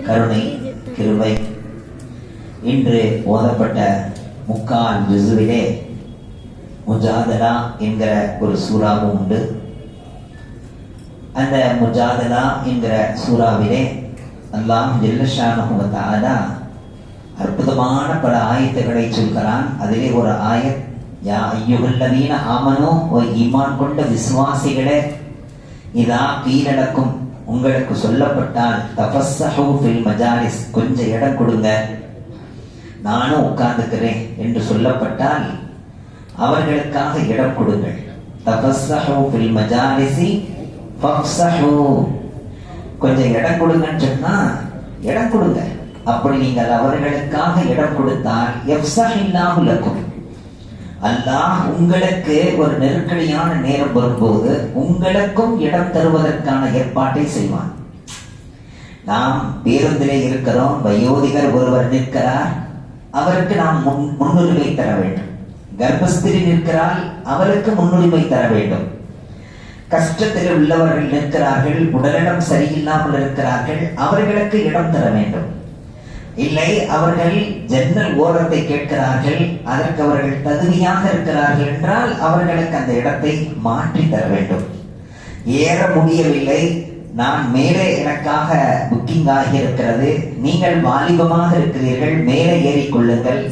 கருணை கிருபை இன்று ஓதப்பட்ட முக்கால் ஜுசுவிலே முஜாதலா என்கிற ஒரு சூறாவும் உண்டு. அந்த முஜாதலா என்கிற சூறாவிலே அல்லாஹ் ஜல்ல ஷானஹு வ தஆலா அற்புதமான பல ஆயத்துக்களை சொல்கிறான். அதிலே ஒரு ஆயத், யா அய்யுஹல்லதீன ஆமனூ, ஓ ஈமான் கொண்ட விசுவாசிகளே, இதா கீலலக்கும், உங்களுக்கு சொல்லப்பட்டால், தஃபஸ்ஸஹு ஃபில் மஜாலிஸ், கொஞ்சம் இடம் கொடுங்க, நானும் உட்கார்ந்துக்கிறேன் என்று சொல்லப்பட்டால் அவர்களுக்காக இடம் கொடுங்கள். தஃபஸ்ஸஹு ஃபில் மஜாலிஸி ஃபஃப்ஸஹு, கொஞ்சம் இடம் கொடுங்கன்னு சொன்னா இடம் கொடுங்க. அப்படி நீங்கள் அவர்களுக்காக இடம் கொடுத்தால் யஃப்ஸஹில்லாஹு லக்கும், அல்லாஹ் உங்களுக்கு ஒரு நெருக்கடியான நேரம் வரும்போது உங்களுக்கும் இடம் தருவதற்கான ஏற்பாட்டை செய்வான். நாம் பேருந்திலே இருக்கிறோம், வயோதிகர் ஒருவர் நிற்கிறார், அவருக்கு நாம் முன்னுரிமை தர வேண்டும். கர்ப்பஸ்திரி நிற்கிறாள், அவருக்கு முன்னுரிமை தர வேண்டும். கஷ்டத்தில் உள்ளவர்கள் நிற்கிறார்கள், உடலிடம் சரியில்லாமல் இருக்கிறார்கள், அவர்களுக்கு இடம் தர வேண்டும். இல்லை, அவர்கள் ஜன்னல் ஓரத்தை கேட்கிறார்கள், அதற்கு அவர்கள் தகுதியாக இருக்கிறார்கள் என்றால் அவர்களுக்கு அந்த இடத்தை மாற்றி தர வேண்டும். ஏற முடியவில்லை, நான் மேலே எனக்காக புக்கிங் ஆகி இருக்கிறது, நீங்கள் வாலிபமாக இருக்கிறீர்கள், மேலே ஏறிக்கொள்ளுங்கள்,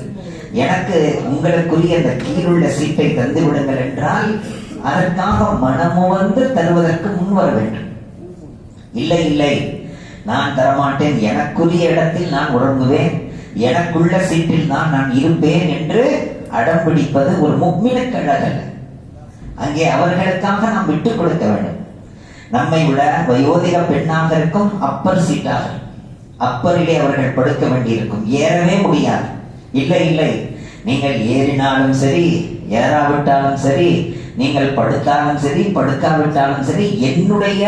எனக்கு உங்களுக்குரிய அந்த கீழுள்ள சீட்டை தந்து விடுங்கள் என்றால் அதற்காக மனமுவந்து தருவதற்கு முன்வர வேண்டும். இல்லை இல்லை, நான் தரமாட்டேன், எனக்குரிய இடத்தில் நான் உறங்குவேன், எனக்குள்ள சீட்டில் நான் இருப்பேன் என்று அடம்பிடிப்பது ஒரு முஃமினுக்கு அழகல்ல. அங்கே அவர்களுக்காக நாம் விட்டுக் கொடுக்க வேண்டும். நம்மை விட வயோதிக பெண்ணாக இருக்கும், அப்பர் சீட்டாக, அப்பரிலே அவர்கள் படுக்க வேண்டியிருக்கும், ஏறவே முடியாது. இல்லை இல்லை, நீங்கள் ஏறினாலும் சரி, ஏறாவிட்டாலும் சரி, நீங்கள் படுத்தாலும் சரி, படுக்காவிட்டாலும் சரி, என்னுடைய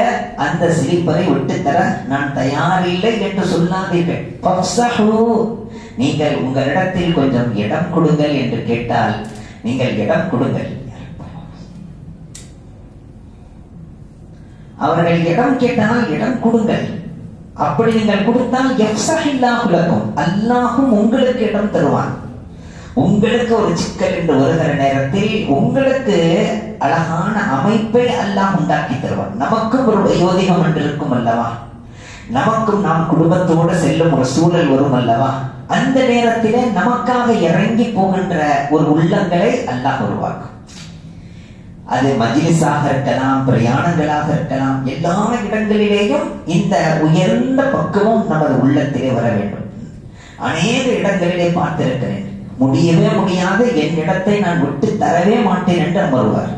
அந்த ஸ்லீப்பரை விட்டுத்தர நான் தயாரில்லை என்று சொல்லாதீர்கள். நீங்கள் உங்களிடத்தில் கொஞ்சம் இடம் கொடுங்கள் என்று கேட்டால் நீங்கள் இடம் கொடுங்கள். அவர்கள் இடம் கேட்டால் இடம் கொடுங்கள். அப்படி நீங்கள் கொடுத்தால் யஃப்ஸஹில்லாஹு லக்கும், அல்லாஹும் உங்களுக்கு இடம் தருவான். உங்களுக்கு ஒரு சிக்கல் என்று வருகிற நேரத்தில் உங்களுக்கு அழகான அமைப்பை அல்லாஹ் உண்டாக்கி தருவான். நமக்கும் ஒரு வயோதிகம் என்று இருக்கும் அல்லவா, நமக்கும் நாம் குடும்பத்தோடு செல்லும் ஒரு சூழல் வரும் அல்லவா, அந்த நேரத்திலே நமக்காக இறங்கி போகின்ற ஒரு உள்ளங்களை அல்லாஹ் உருவாக்கும். அது மஜ்லிஸாக இருக்கலாம், பிரயாணங்களாக இருக்கலாம், எல்லா இடங்களிலேயும் இந்த உயர்ந்த பக்குவம் நமது உள்ளத்திலே வர வேண்டும். அநேக இடங்களிலே பார்த்திருக்கிறேன், முடியவே முடியாது, என் இடத்தை நான் விட்டு தரவே மாட்டேன் என்று அமர்வார்.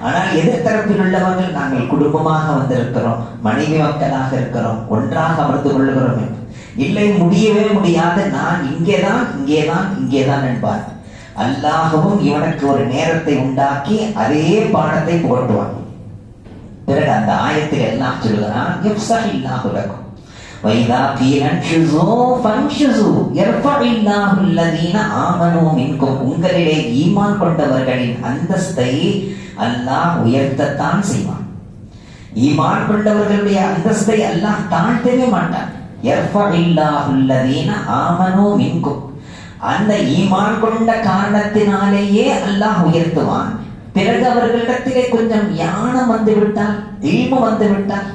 ஆனால் எதிர்த்தரப்பில் உள்ளவர்கள், நாங்கள் குடும்பமாக வந்திருக்கிறோம், மனைவி மக்களாக இருக்கிறோம், ஒன்றாக அமர்ந்து கொள்ளுகிறோம். இல்லை, முடியவே முடியாது, நான் இங்கேதான் என்பார். அல்லாஹ்வும் இவனுக்கு ஒரு நேரத்தை உண்டாக்கி அதே பாடத்தை புகட்டுவான். பிறகு அந்த ஆயத்தில் எல்லாம் சொல்லுகிறான், யஃப்ஸஹில்லாஹு லக்கும் வைதா கீலன்ஷுஸூ ஃபன்ஷுஸூ யர்ஃபஇல்லாஹு அல்லதீன ஆமனூ மின்கும், உங்களிலே ஈமான் கொண்டவர்களின் அந்தஸ்தை அல்லாஹ் உயர்த்தத்தான் செய்வான். ஈமான் கொண்டவர்களுடைய அந்தஸ்தை அல்லாஹ் தாழ்த்தவே மாட்டான். யர்ஃபஇல்லாஹு அல்லதீன ஆமனூ மின்கும், அந்த ஈமான் கொண்ட காரணத்தினாலேயே அல்லாஹ் உயர்த்துவான். பிறகு அவர்களிடத்திலே கொஞ்சம் ஞானம் வந்து விட்டால், இல்மு வந்து விட்டால்,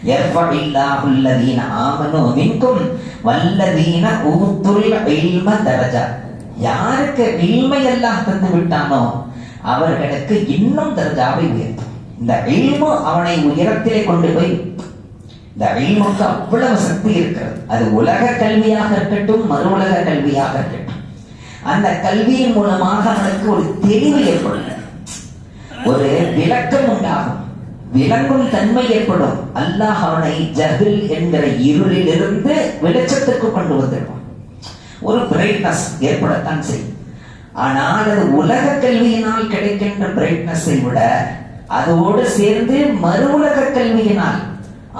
யர்ஃபஇல்லாஹு அல்லதீன ஆமனூ மின்கும் வல்லதீன ஊதுல் இல்ம தரஜா, யாருக்கு இல்மை அல்லாஹ் தந்து விட்டானோ அவர்களுக்கு இன்னும் தரஜாவை உயர்த்தும். இந்த இல்மு அவனை உயரத்திலே கொண்டு போய், இந்த இல்முக்கு அவ்வளவு சக்தி இருக்கிறது. அது உலக கல்வியாக இருக்கட்டும், மறு உலக கல்வியாக இருக்கட்டும், அந்த கல்வியின் மூலமாக அவனுக்கு ஒரு தெளிவு ஏற்படும், ஒரு விளக்கம் உண்டாகும், விளங்கும் தன்மை ஏற்படும். அல்லாஹ் அவனை ஜஹில் என்கிற இருளில் இருந்து வெளிச்சத்துக்கு கொண்டு வந்துடுவான். ஒரு பிரைட்னஸ் ஏற்படத்தான் செய்யும். ஆனால் அது உலக கல்வியினால் கிடைக்கின்ற பிரைட்னஸை விட அதோடு சேர்ந்து மறு உலக கல்வியினால்,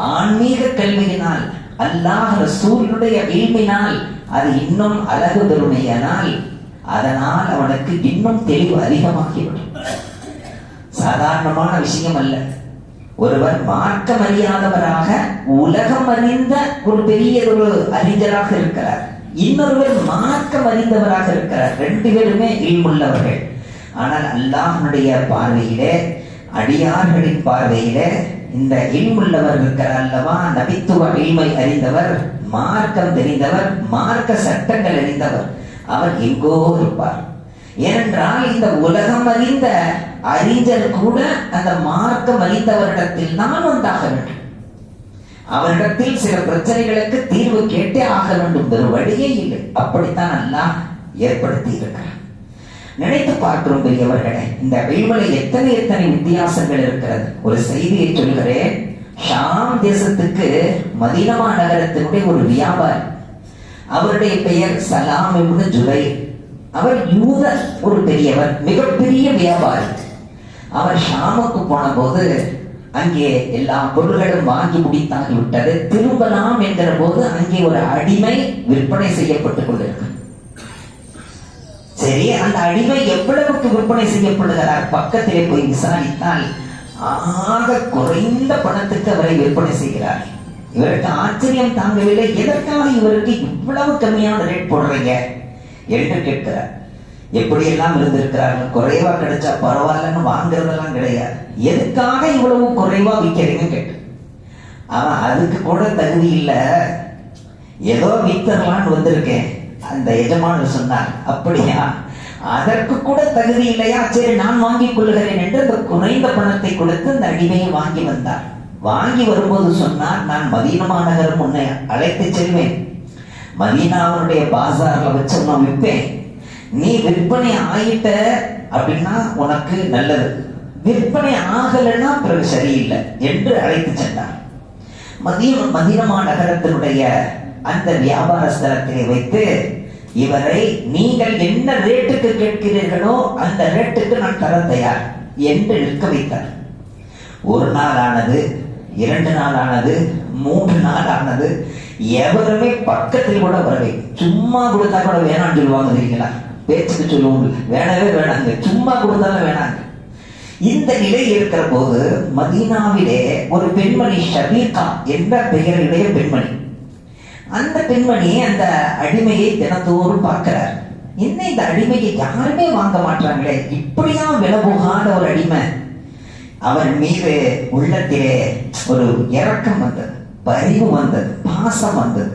ஆன்மீக கல்வியினால், அல்லாஹ் ரசூலுடைய இல்மினால் அது இன்னும் அழகு பெருமையானால் அதனால் அவனுக்கு இன்னும் தெளிவு அதிகமாகிவிடும். சாதாரணமான விஷயம் அல்ல. ஒருவர் மார்க்கம் அறியாதவராக உலகம் அறிந்த ஒரு பெரிய ஒரு அறிஞராக இருக்கிறார், இன்னொருவர் மார்க்கம் அறிந்தவராக இருக்கிறார். ரெண்டு பேருமே இல்முள்ளவர்கள். ஆனால் அல்லாஹ்வுடைய பார்வையிலே, அடியார்களின் பார்வையிலே இந்த இல்முள்ளவர் இருக்கிறார் அல்லவா, நபித்துவ இல்மை அறிந்தவர், மார்க்கம் தெரிந்தவர், மார்க்க சட்டங்கள் அறிந்தவர், அவர் எங்கோ இருப்பார். ஏனென்றால் இந்த உலகம் அறிந்த அறிஞர் கூட அந்த மார்க்கம் அறிந்தவரிடத்தில் தான் வந்தாக வேண்டும். அவரிடத்தில் சில பிரச்சனைகளுக்கு தீர்வு கேட்டே ஆக வேண்டும், வேறு வழியே இல்லை. அப்படித்தான் அல்லாஹ் ஏற்படுத்தி இருக்கிறார். நினைத்து பார்க்கிறோம் பெரியவர்களே, இந்த இல்மில் எத்தனை எத்தனை வித்தியாசங்கள் இருக்கிறது. ஒரு செய்தியை சொல்கிறேன். ஷாம் தேசத்துக்கு மதீனா நகரத்தினுடைய ஒரு வியாபாரி, அவருடைய பெயர் சலாம் இப்னு ஜுபைர். அவர் யூத ஒரு பெரியவர், மிகப்பெரிய வியாபாரி. அவர் ஷாமுக்கு போன போது அங்கே எல்லா பொருள்களும் வாங்கி முடித்தாகிவிட்டது. திரும்பலாம் என்கிற போது அங்கே ஒரு அடிமை விற்பனை செய்யப்பட்டுக் கொண்டிருக்கு. சரி, அந்த அடிமை எவ்வளவுக்கு விற்பனை செய்யப்படுகிறார்? பக்கத்திலே போய் விசாரித்தால் ஆக குறைந்த பணத்துக்கு அவரை விற்பனை செய்கிறார். இவருக்கு ஆச்சரியம் தாங்கவில்லை. எதற்காக இவருக்கு இவ்வளவு கம்மியான ரேட் போடுறீங்க என்று கேட்கிறார். எப்படி எல்லாம் இருந்திருக்கிறார்கள், குறைவா கிடைச்சா பரவாயில்லன்னு வாங்குறதெல்லாம் கிடையாது. எதுக்காக இவ்வளவு குறைவா விற்கிறீங்க கேட்டு. அவன் அதுக்கு கூட தகுதி இல்லை, ஏதோ வித்தரலான்னு வந்திருக்கேன். அந்த எஜமானர் சொன்னார், அப்படியா, அதற்கு கூட தகுதி இல்லையா, சரி நான் வாங்கிக் கொள்கிறேன் என்று அந்த குறைந்த பணத்தை கொடுத்து அந்த அடிமையை வாங்கி வந்தார். வாங்கி வரும்போது சொன்னார், நான் மதீனா நகரம் உன்னை அழைத்து செல்வேன், மதீனாவுடைய பாசார்ல வச்சு நான் விற்பேன், நீ விற்பனை ஆயிட்ட அப்படின்னா உனக்கு நல்லது, விற்பனை ஆகலைன்னா பிறகு சரியில்லை என்று அழைத்து சென்றார். மதீனா நகரத்தினுடைய அந்த வியாபார ஸ்தலத்திலே வைத்து இவரை, நீங்கள் என்ன ரேட்டுக்கு கேட்கிறீர்களோ அந்த ரேட்டுக்கு நான் தர தயார் என்று நிற்க வைத்தார். ஒரு நாள் ஆனது, 2 நாள் ஆனது, 3 நாள் ஆனது. எவருமே பக்கத்தில் கூட வரவே, சும்மா கொடுத்தா கூட வேணான்னு சொல்லுவாங்க தெரியுங்களா, பேச்சுக்கு சொல்லுவோம், வேணவே வேணாங்க, சும்மா கொடுத்தாலும் வேணாங்க. இந்த நிலை இருக்கிற போது மதீனாவிலே ஒரு பெண்மணி, ஷபீகா என்ற பெயருடைய பெண்மணி, அந்த பெண்மணி அந்த அடிமையை தினத்தோறும் பார்க்கிறார். என்ன இந்த அடிமையை யாருமே வாங்க மாட்டாங்களே, இப்படியா விலை போகாத ஒரு அடிமை. அவர் மீது உள்ளத்திலே ஒரு இரக்கம் வந்தது, பரிவு வந்தது, பாசம் வந்தது.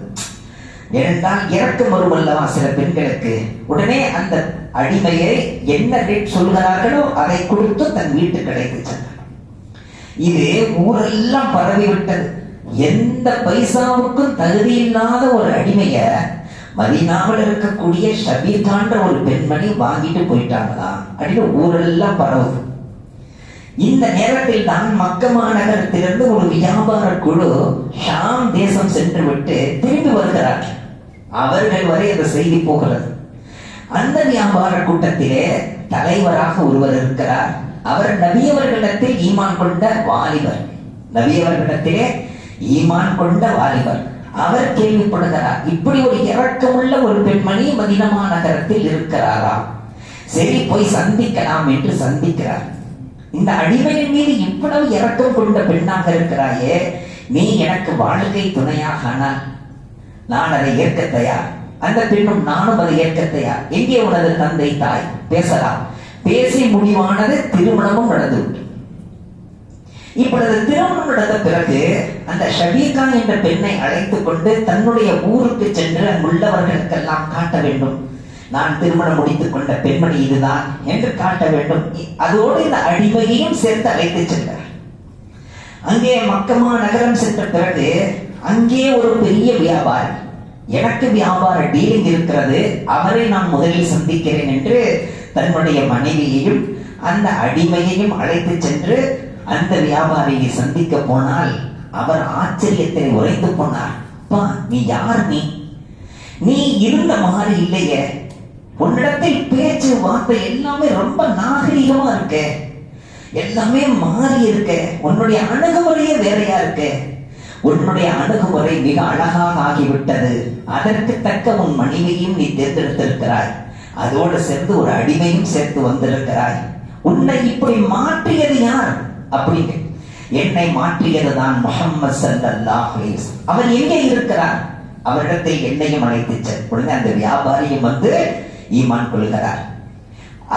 ஏனென்றால் இரக்கம் வரும் அல்லவா சில பெண்களுக்கு. உடனே அந்த அடிமையை என்ன ரேட் சொல்கிறார்களோ அதை கொடுத்து தன் வீட்டுக்கு அழைத்து சென்றார். இது ஊரெல்லாம் பரவிவிட்டது. எந்த பைசாவுக்கும் தகுதி இல்லாத ஒரு அடிமைய மதீனாவில் இருக்கக்கூடிய ஷபீகான்ற ஒரு பெண்மணி வாங்கிட்டு போயிட்டாங்களா அப்படின்னு ஊரெல்லாம் பரவுது. இந்த நேரத்தில் தான் மக்கா நகரத்திலிருந்து ஒரு வியாபார குழு ஷாம் தேசம் சென்று விட்டு திரும்பி வருகிறார்கள். அவர்கள் வரை அந்த செய்தி போகிறது. அந்த வியாபார கூட்டத்திலே தலைவராக ஒருவர் இருக்கிறார். அவர் நபியவர்களிடத்தில் ஈமான் கொண்ட வாலிபர், நபியவர்களிடத்திலே ஈமான் கொண்ட வாலிபர். அவர் கேள்விப்படுகிறார், இப்படி ஒரு இரக்கமுள்ள ஒரு பெண்மணி மதீனா நகரத்தில் இருக்கிறாரா, சரி போய் சந்திக்கலாம் என்று சந்திக்கிறார். இந்த அடிமையின் மீது இவ்வளவு இரக்கம் கொண்ட பெண்ணாக இருக்கிறாயே, நீ எனக்கு வாழ்க்கை துணையாக ஆனால் நான் அதை ஏற்க தயார். அந்த பெண்ணும் நானும் அதை ஏற்க தயார். எங்கே உனது தந்தை தாய், பேசலாம். பேசி முடிவானது, திருமணமும் நடந்துவிட்டு. இப்பொழுது திருமணம் நடந்த பிறகு அந்த ஷபீகா என்ற பெண்ணை அழைத்துக் கொண்டு தன்னுடைய ஊருக்கு சென்று அங்குள்ளவர்களுக்கெல்லாம் காட்ட வேண்டும், நான் திருமணம் முடித்துக் கொண்ட பெண்மணி இதுதான் என்று காட்ட வேண்டும். அதோடு இந்த அடிமையையும் சேர்த்து அழைத்து சென்றார். அங்கே மக்கா நகரம் சென்ற பிறகு அங்கே ஒரு பெரிய வியாபாரி, எனக்கு வியாபார டீலிங் இருக்கிறது, அவரை நான் முதலில் சந்திக்கிறேன் என்று தன்னுடைய மனைவியையும் அந்த அடிமையையும் அழைத்து சென்று அந்த வியாபாரியை சந்திக்க போனால் அவர் ஆச்சரியத்தில் உறைந்து போனார். அப்பா, நீ யார்? நீ இருந்த மாதிரி இல்லையே, உன்னிடத்தில் பேச்சு வார்த்தை எல்லாமே ரொம்ப நாகரிகமா இருக்க, எல்லாமே மாறி இருக்க, உன்னுடைய அணுகுமுறையே வேறையா இருக்கு, உன்னுடைய அணுகுமுறை மிக அழகாக ஆகிவிட்டது, அதற்கு தக்க உன் மனைவியும் நீ தேர்ந்தெடுத்திருக்கிறாய், அதோடு சேர்ந்து ஒரு அடிமையும் சேர்த்து வந்திருக்கிறாய், உன்னை இப்படி மாற்றியது யார் அப்படின்னு. என்னை மாற்றியதுதான் முஹம்மது ஸல்லல்லாஹு அலைஹி வஸல்லம். அவர் எங்கே இருக்கிறார்? அவரிடத்தில் என்னையும் அழைத்து சென்று அந்த வியாபாரியும் வந்து ஈமான் கொள்கிறார்.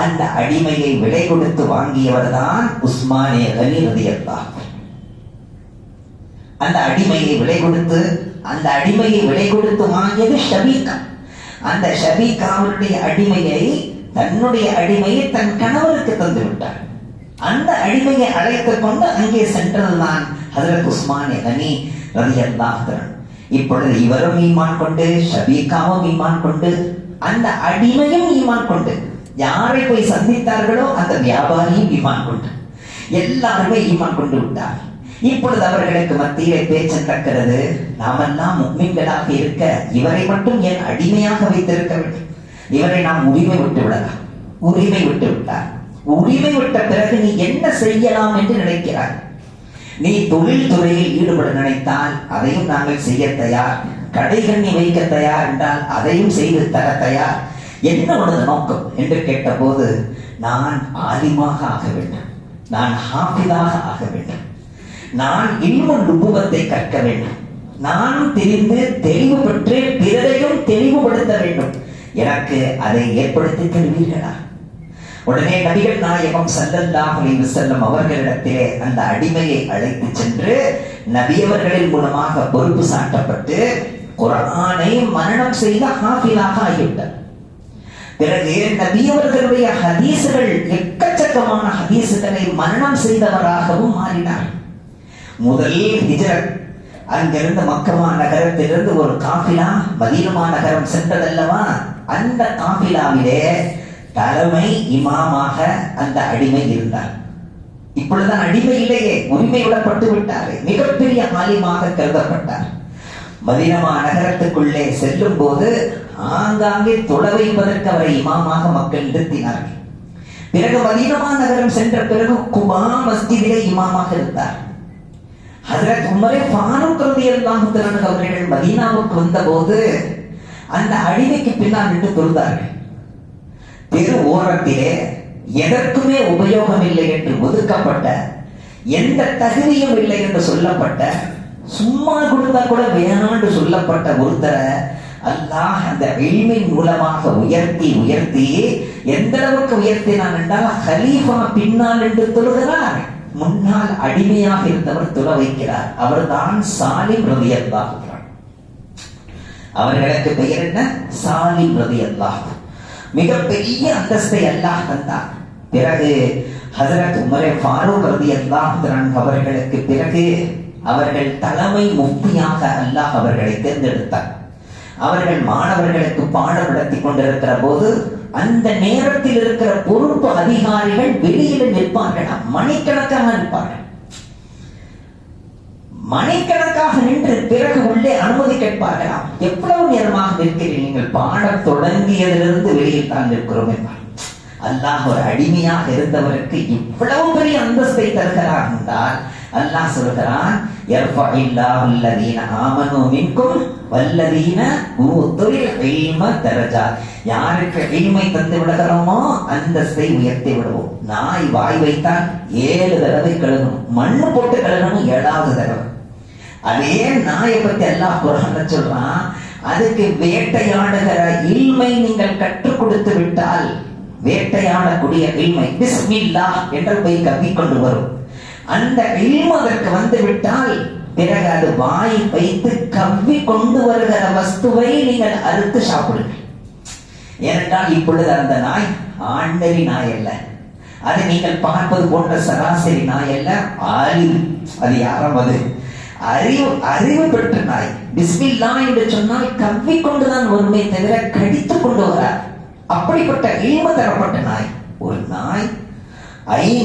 அந்த அடிமையை விலை கொடுத்து வாங்கியவர் தான் உஸ்மானே கனி ரலியல்லாஹு அன்ஹு. அந்த அடிமையை விலை கொடுத்து வாங்கியது ஷபீகா. அந்த ஷபீகாவுடைய அடிமையை தன் கணவருக்கு தந்து விட்டார். அந்த அடிமையை அழைத்துக் கொண்டு அங்கே சென்றதுதான் ஹஜ்ரத் உஸ்மானே கனி ரலியல்லாஹு அன்ஹு. இப்பொழுது இவரும் ஈமான் கொண்டு, ஷபீகாவும் ஈமான் கொண்டு, அந்த அடிமையும் ஈமான் கொண்டு, யாரை போய் சந்தித்தார்களோ அந்த வியாபாரியும் ஈமான் கொண்டு, எல்லாருமே ஈமான் கொண்டு விட்டார். இப்பொழுது அவர்களுக்கு மத்தியிலே பேச்சு நடக்கிறது. நாமெல்லாம் முஃமின்களாக இருக்க இவரை மட்டும் ஏன் அடிமையாக வைத்திருக்க வேண்டும்? இவரை நாம் உரிமை விட்டு விடலாம். உரிமை விட்டு விட்டார். உரிமை விட்ட பிறகு நீ என்ன செய்யலாம் என்று நினைக்கிறாய்? நீ தொழில் துறையில் ஈடுபட நினைத்தால் அதையும் நாங்கள் செய்ய தயார். கடைகள் நீ வைக்க தயார் என்றால் அதையும் செய்து தர தயார். என்ன உனது நோக்கம் என்று கேட்டபோது, நான் ஆலிமாக ஆக வேண்டும், நான் ஹாஃபிதாக ஆக வேண்டும், நான் இல்முன் நுபுவத்தை கற்க வேண்டும், நான் தெரிந்து தெளிவு பெற்று பிறரையும் தெளிவுபடுத்த வேண்டும். எனக்கு அதை ஏற்படுத்தி தருவீர்களா? உடனே நபிகள் நாயகம் ஸல்லல்லாஹு அலைஹி வஸல்லம் அவர்களிடத்திலே அந்த அடிமையை அழைத்து சென்று நபியவர்களின் மூலமாக பொறுப்பு சாட்டப்பட்டு குர்ஆனை மனனம் செய்த ஹாஃபிலாக ஆகிவிட்டார். பிறகு நபியவர்களுடைய ஹதீசுகள், எக்கச்சக்கமான ஹதீசுகளை மனனம் செய்தவராகவும் மாறினார். முதல் ஹிஜ்ரத், அங்கிருந்து மக்கமா நகரத்திலிருந்து ஒரு காஃபிலா மதீனா நகரம் சென்றதல்லவா, அந்த காஃபிலாவிலே தலைமை இமாமாக அந்த அடிமை இருந்தார். இப்பொழுதுதான் அடிமை இல்லையே, உரிமை விடப்பட்டு விட்டார். மிகப்பெரிய ஆலிமாக கருதப்பட்டார். மதீனா நகரத்துக்குள்ளே செல்லும் போது ஆங்காங்கே தொலை வைப்பதற்கு அவரை இமாமாக மக்கள் நிறுத்தினார்கள். பிறகு மதீனா நகரம் சென்ற பிறகு குபா மஸ்ஜிதிலே இமாமாக இருந்தார். ஹஜ்ரத் உமரே ஃபாரூக் ரலியல்லாஹு தஆலா அவர்கள் மதீனாவுக்கு வந்தபோது அந்த அடிமைக்கு பின்னால் நின்று தொழுதார்கள். தெரு ஓரத்திலே எதற்குமே உபயோகம் இல்லை என்று ஒதுக்கப்பட்ட, எந்த தகுதியும் இல்லை என்று சொல்லப்பட்ட, சும்மா கொடுத்தா கூட வேணாண்டு சொல்லப்பட்ட ஒருத்தரை அல்லாஹ் அந்த இல்மின் மூலமாக உயர்த்தி எந்த அளவுக்கு உயர்த்தினான் என்றால், ஹலீஃபா பின்னால் என்று தொழுகிறார், முன்னால் அடிமையாக இருந்தவர் தொழ வைக்கிறார். அவர்தான் சாலிம் ரலியல்லாஹு அன்ஹு. அவர்களுக்கு பெயர் என்ன? சாலிம் ரலியல்லாஹு அன்ஹு. மிகப்பெரிய அந்தஸ்தை அல்லாஹ் தந்தார். பிறகு ஹஜ்ரத் உமரே ஃபாரூக் ரலியல்லாஹு அன்ஹு அவர்களுக்கு பிறகு அவர்கள் தலைமை முஃப்தியாக அல்லாஹ் அவர்களை தேர்ந்தெடுத்தார். அவர்கள் மாணவர்களுக்கு பாடம் நடத்தி கொண்டிருக்கிற போது அந்த நேரத்தில் இருக்கிற பொறுப்பு அதிகாரிகள் வெளியில் நிற்பார்கள், மணிக்கணக்காக நிற்பார்கள். மணிக்கணக்காக நின்று பிறகு உள்ளே அனுமதி கேட்பார்களாம். எவ்வளவு நேரமாக நிற்கிறீர்கள்? நீங்கள் பாடம் தொடங்கியதிலிருந்து வெளியில் தான் நிற்கிறோம் என்பார். அல்லாஹ் ஒரு அடிமையாக இருந்தவருக்கு இவ்வளவு பெரிய அந்தஸ்தை தருகிறார் என்றால், அல்லாஹ் சொல்கிறான், யர்ஃபஇல்லாஹு அல்லதீன ஆமனூ மின்கும் வல்லதீன ஊதுல் இல்ம தரஜாத். யாருக்கு இல்மை தந்து விடுகிறோமோ அந்தஸ்தை உயர்த்தி விடுவோம். நாய் வாய் வைத்தால் 7 தடவை கழுகணும், மண்ணு போட்டு கழுகணும் 7வது தடவை. அதே நாயை பத்தி அல்லாஹ் குர்ஆன்ல சொல்றான், அதுக்கு வேட்டையாடுகிற இல்மை நீங்கள் கற்றுக் கொடுத்து விட்டால், வேட்டையாடக்கூடிய இல்மை பிஸ்மில்லாஹ் என்று போய் கவ்விக்கொண்டு வரும். அந்த இல்மு அதற்கு வந்து விட்டால் பிறகு அது வாய் வைத்து கவ்வி கொண்டு வருகிற வஸ்துவை நீங்கள் அறுத்து சாப்பிடுங்க. ஏனென்றால் இப்பொழுது அந்த நாய் ஆண்டரி நாய் அல்ல, அது நீங்கள் பார்ப்பது போன்ற சராசரி நாய் அல்ல, அறிவு. அது யாரும் அது அறிவு பெற்ற நாய். பிஸ்மில்லாஹ் என்று சொன்னால் கவ்வி கொண்டுதான் வருமே தவிர கடித்துக் கொண்டு வரார். அப்படிப்பட்ட இல்மு தரப்பட்ட நாய். ஒரு நாய்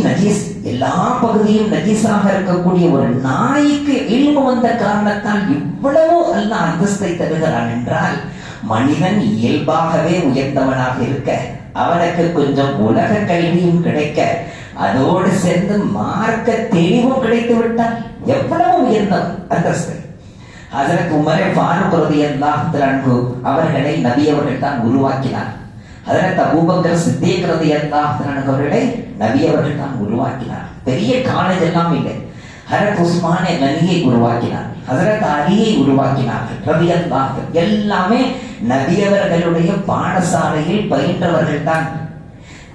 நஜீஸ், எல்லா பகுதியும் நஜீஸாக இருக்கக்கூடிய ஒரு நாய்க்கு இல்மு வந்த காரணத்தால் இவ்வளவு அல்லாஹ் அந்தஸ்தை தருகிறான் என்றால், மனிதன் இயல்பாகவே உயர்ந்தவனாக இருக்க, அவனுக்கு கொஞ்சம் உலக கல்வியும் கிடைக்க, அதோடு சேர்ந்து மார்க்க தெளிவும் கிடைத்து விட்டால் எவ்வளவு உயர்ந்தவன் அந்தஸ்து. ஹஜ்ரத் உமர் ஃபாரூக் ரலியல்லாஹு அன்ஹு அவர்களை நபி அவர்கள் தான் உருவாக்கினார். ஹஜ்ரத் அபூபக்கர் சித்தீக் ரலியல்லாஹு அன்ஹு அவர்களை நபி அவர்கள் தான் உருவாக்கினார். பெரிய காலேஜ் எல்லாம் இல்லை. ஹஜரத் உஸ்மானே கனியை உருவாக்கினார், ஹஜரத் அலியை உருவாக்கினார்கள் ரலியல்லாஹு. எல்லாமே நபி அவர்களுடைய பாடசாலையில் பயின்றவர்கள் தான்.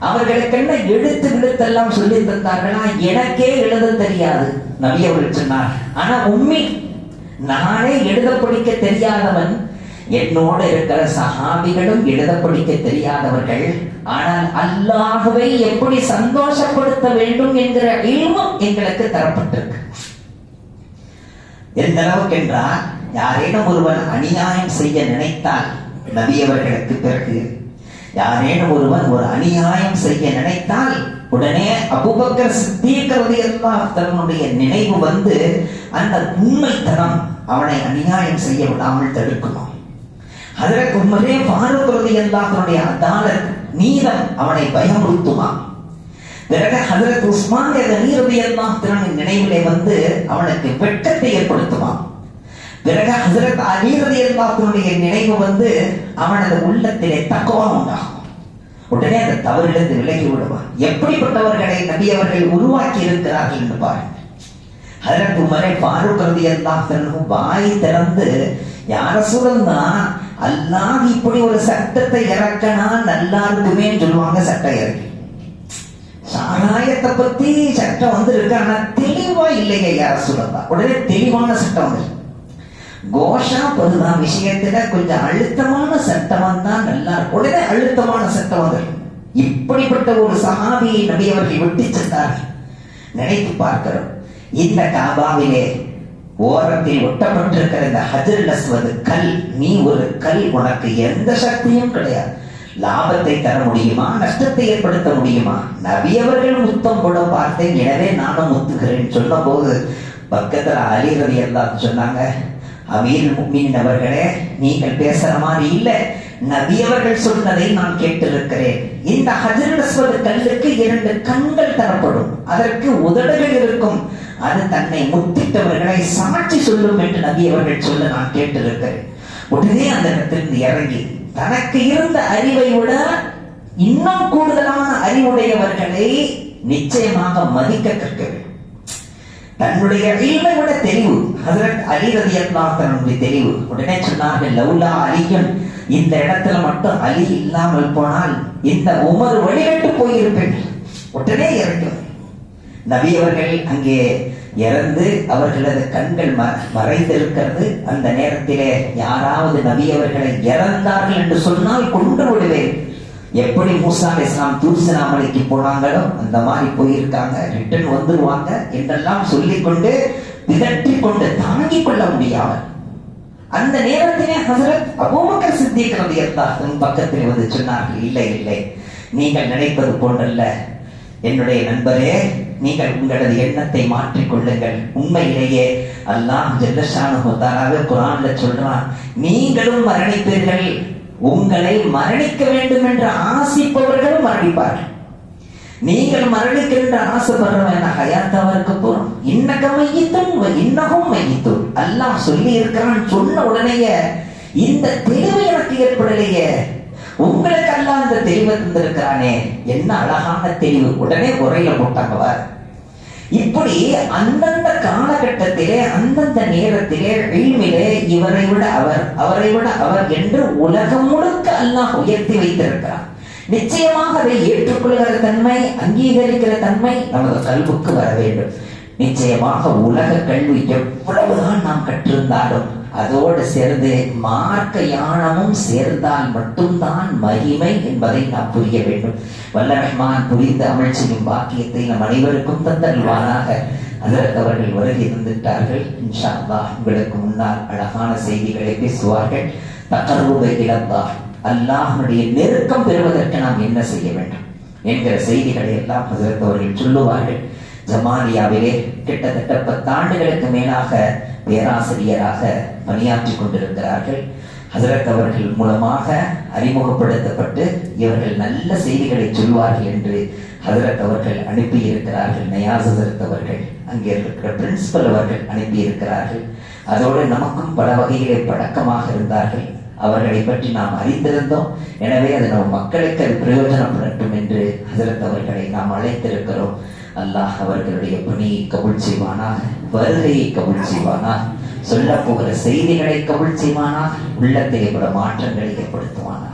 அவர்களுக்கு என்ன எழுத்து விழுத்தெல்லாம் சொல்லி தந்தார்களா? எனக்கே எழுத தெரியாது நபி அவர்கள் சொன்னார். ஆனா உம்மி, நானே எழுத படிக்க தெரியாதவன், என்னோடு இருக்கிற சஹாபிகளும் எழுத படிக்க தெரியாதவர்கள். ஆனால் அல்லாஹ்வை எப்படி சந்தோஷப்படுத்த வேண்டும் என்கிற இல்மும் எங்களுக்கு தரப்பட்டிருக்கு. எந்த அளவுக்கு என்றால், யாரேனும் ஒருவன் அநியாயம் செய்ய நினைத்தால், நபி அவர்களுக்கு பிறகு யாரேனும் ஒருவன் ஒரு அநியாயம் செய்ய நினைத்தால் உடனே அபூபக்கர் சித்தீக் ரலியல்லாஹு தன்னுடைய நினைவு வந்து அந்த உண்மைத்தனம் அவனை அநியாயம் செய்ய விடாமல் தடுக்கணும். ஹஜரத் உமரே ஃபாரூக் ரலியல்லாஹு தன்னுடைய அதாலத் நீதம் அவனை பயமுறுத்துமா. பிறகு ஹஜரத் உஸ்மான் ரலியல்லாஹு தன்னுடைய நினைவிலே வந்து அவனுக்கு வெட்கத்தை ஏற்படுத்துமா. பிறகு ஹஜரத் அலி ரலியல்லாஹு தன்னுடைய நினைவு வந்து அவனது உள்ளத்திலே தக்வா உண்டாகும். உடனே அந்த தவறிலிருந்து விலகி விடுவான். எப்படிப்பட்டவர்களை நபி அவர்கள் உருவாக்கி இருக்கிறார்கள் என்று பாருங்கள். ஹஜரத் உமரே ஃபாரூக் ரலியல்லாஹு அன்ஹு வாய் திறந்து, யார சொல்லா அல்லாஹ் இப்படி ஒரு சட்டத்தை இறக்கனா நல்லா இருக்குமே சொல்லுவாங்க. சட்டம் இறக்கி சாராயத்தை பத்தி சட்டம் வந்து இருக்கு, ஆனா தெளிவா இல்லைங்க யார சொல்லா. உடனே தெளிவான சட்டம் வந்து கோஷா பொதுதான் விஷயத்துல கொஞ்சம் அழுத்தமான சட்டம் வந்தா நல்லா இருக்கும். உடனே அழுத்தமான சட்டம் வந்து இப்படிப்பட்ட ஒரு சஹாபியை நபி அவர்கள் விட்டு சென்றார்கள். நினைத்து பார்க்கிறோம், இந்த காபாவிலே ஓரத்தில் ஒட்டப்பட்டிருக்கிற இந்த ஹஜ்ருல் அஸ்வத் கல், நீ ஒரு கல், உனக்கு எந்த சக்தியும் கிடையாது. லாபத்தை தர முடியுமா, நஷ்டத்தை ஏற்படுத்த முடியுமா? நபி அவர்கள் முத்தம் கூட பார்த்தேன், எனவே நானும் முத்துகிறேன் சொன்ன போது பக்கத்துல அலி ரலியல்லாஹு சொன்னாங்க, அமீருல் முஃமினீன் அவர்களே, நீங்கள் பேசுற மாதிரி இல்ல, நபி அவர்கள் சொன்னதை நான் கேட்டிருக்கிறேன். இந்த ஹஜ்ருல் அஸ்வத் கல்லுக்கு 2 கண்கள் தரப்படும், அதற்கு உதடுகள் இருக்கும், அது தன்னை முத்திட்டவர்களை சாட்சி சொல்லும் என்று நபி அவர்கள் சொல்ல நான் கேட்டிருக்கிறேன். உடனே அந்த இடத்திலிருந்து இறங்கி தனக்கு இருந்த அறிவை விட இன்னும் கூடுதலான அறிவுடையவர்களை நிச்சயமாக மதிக்க கற்க வேண்டும். தன்னுடைய இல்மை விட தெளிவு ஹஜ்ரத் அலி ரலியல்லாஹு அன்ஹு தெளிவு. உடனே சொன்னார்கள், லௌலா அலியும், இந்த இடத்துல மட்டும் அலி இல்லாமல் போனால் இந்த உமர் வழிகட்டு போயிருப்பேன். உடனே இறக்கும். நபி அவர்கள் அங்கே இறந்து அவர்களது கண்கள் மறைந்திருக்கிறது. அந்த நேரத்திலே யாராவது நபி அவர்களை இறந்தார்கள் என்று சொன்னால் கொண்டு விடுவேன். எப்படி மூசா அலைஹிஸ்ஸலாம் தூர்சினா மலைக்கு போனாங்களோ அந்த மாதிரி போயிருக்காங்க, ரிட்டர்ன் வந்துருவாங்க என்றெல்லாம் சொல்லிக்கொண்டு பிதற்றிக் கொண்டு தாங்கிக் கொள்ள முடியாமல் அந்த நேரத்திலே ஹஜ்ரத் அபூபக்கர் சித்திக் ரலியல்லாஹு அன்ஹு பக்கத்தில் வந்து சொன்னார்கள், இல்லை இல்லை, நீங்கள் நினைப்பது போன்றல்ல என்னுடைய நண்பரே, நீங்கள் உங்களது எண்ணத்தை மாற்றிக் கொள்ளுங்கள். உண்மையிலேயே அல்லாஹ் ஜல்ல ஷானஹு தஆலா குர்ஆன்ல சொல்றான், நீங்களும் மரணிப்பீர்கள், உங்களை மரணிக்க வேண்டும் என்று ஆசைப்பவர்களும் மரணிப்பார்கள். நீங்கள் மரணிக்கின்ற ஆசைப்படுறவன் ஹயாத்தாவா இருக்க போறோம். இன்னக மையித்துன் வ இன்னஹும் மையித்துன் அல்லாஹ் சொல்லி இருக்கிறான். சொன்ன உடனேயே இந்த தெளிவு எனக்கு ஏற்படலையே, உங்களுக்கு அல்லாஹ் இந்த தெளிவை தந்திருக்கிறானே, என்ன அழகான தெளிவு. உடனே உரையில போட்டாங்க. இப்படி அந்தந்த காலகட்டத்திலே அந்தந்த நேரத்திலே இல்மிலே இவரை விட அவர், அவரை விட அவர் என்று உலகம் முழுக்க அல்லாஹ் உயர்த்தி வைத்திருக்கிறார். நிச்சயமாக அதை ஏற்றுக்கொள்கிற தன்மை, அங்கீகரிக்கிற தன்மை நமது கல்விக்கு வர வேண்டும். நிச்சயமாக உலக கல்வி எவ்வளவுதான் நாம் கற்றிருந்தாலும் அதோடு சேர்ந்து மார்க்க ஞானமும் சேர்ந்தால் மட்டும்தான் மகிமை என்பதை நாம் புரிய வேண்டும். வல்ல ரஹ்மான் புரிந்து அமல் செய்யும் பாக்கியத்தை நம் அனைவருக்கும் தந்தல்வானாக. ஹஜ்ரத் அவர்கள் வருகை தந்துவிட்டார்கள். இன்ஷா அல்லாஹ் உங்களுக்கு முன்னால் அழகான செய்திகளை பேசுவார்கள். தகர்வுபை இழந்தார் அல்லாஹ்வுடைய நெருக்கம் பெறுவதற்கு நாம் என்ன செய்ய வேண்டும் என்கிற செய்திகளை எல்லாம் ஹஜ்ரத் அவர்கள் சொல்லுவார்கள். ஜமாலியாவிலே கிட்டத்தட்ட 10 ஆண்டுகளுக்கு மேலாக பேராசிரியராக பணியாற்றி கொண்டிருக்கிறார்கள். ஹஜ்ரத் அவர்கள் மூலமாக அறிமுகப்படுத்தப்பட்டு இவர்கள் நல்ல செய்திகளை சொல்வார்கள் என்று ஹஜ்ரத் அவர்கள் அனுப்பி இருக்கிறார்கள். நயாஸ் ஹஜ்ரத் அவர்கள், அங்கே இருக்கிற பிரின்சிபல் அவர்கள் அனுப்பி இருக்கிறார்கள். அதோடு நமக்கும் பல வகையிலே பழக்கமாக இருந்தார்கள். அவர்களை பற்றி நாம் அறிந்திருந்தோம். எனவே அது நம் மக்களுக்கு அது பிரயோஜனப்படட்டும் என்று ஹஜ்ரத் அவர்களை நாம் அழைத்திருக்கிறோம். அல்லாஹ் அவர்களுடைய பணியை கபூல் செய்வானாக, வருகையை கபூல் செய்வானாக, சொல்ல போகிற செய்திகளை கபூல் செய்வானாக, உள்ளத்திலே பல மாற்றங்களை ஏற்படுத்துவானாக.